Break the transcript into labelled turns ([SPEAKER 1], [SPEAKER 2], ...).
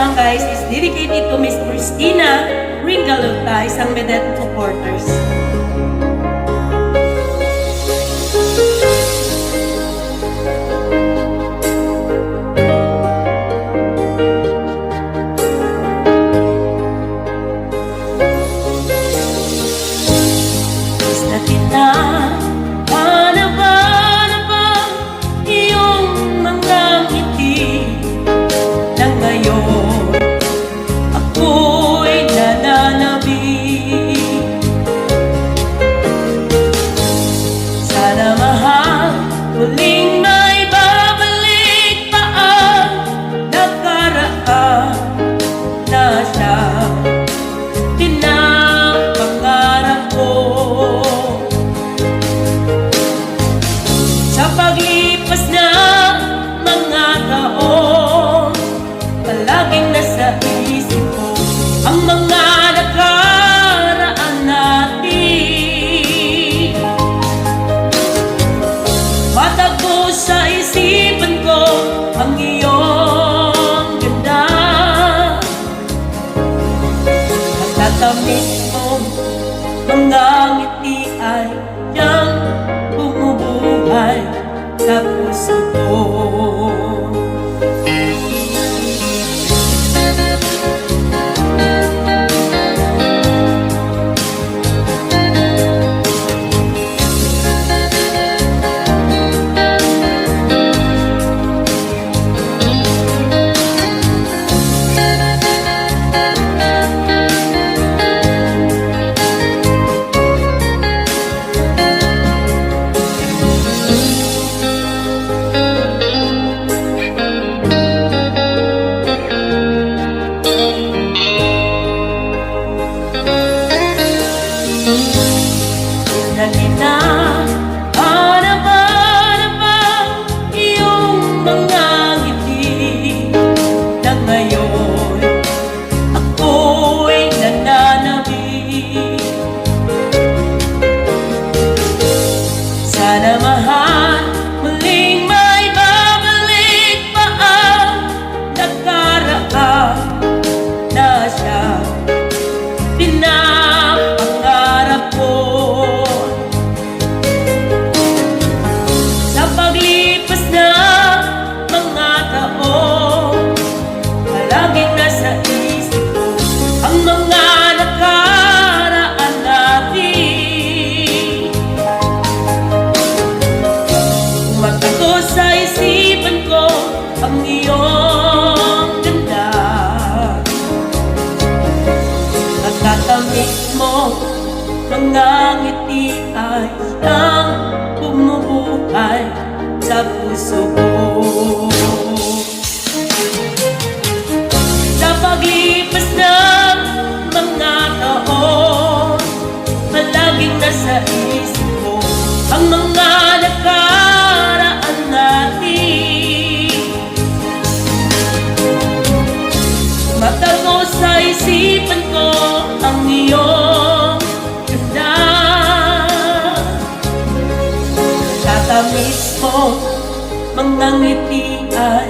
[SPEAKER 1] song, guys, is dedicated to Miss Christina Ringaluta, isang Medet supporters. Muling may babalik pa ang nakaraan na siyang pinapangarap ko. Sa paglipas na mga taon, palaging nasa isip ko ang mga nakaraan natin. Matagpo sa isipan ko ang iyong ganda, natatamis mong mga ngiti ay siyang bumubuhay sa puso ko. Sana mahal, muling may babalik pa ang nakaraan na siyang pinapangarap ko. Sa paglipas na mga taon, palaging nasa isip ko ang mga nakaraan natin. Matago sa isipan ko ang iyong ganda, natatamis mo mga ngiti ay siyang bumubuhay sa puso ko. Sa paglipas ng mga taon, palaging nasa isip ko ang mga nakaraan natin. Matago sa isipan ko ang iyong ganda, tatamis mo mga ngiti ay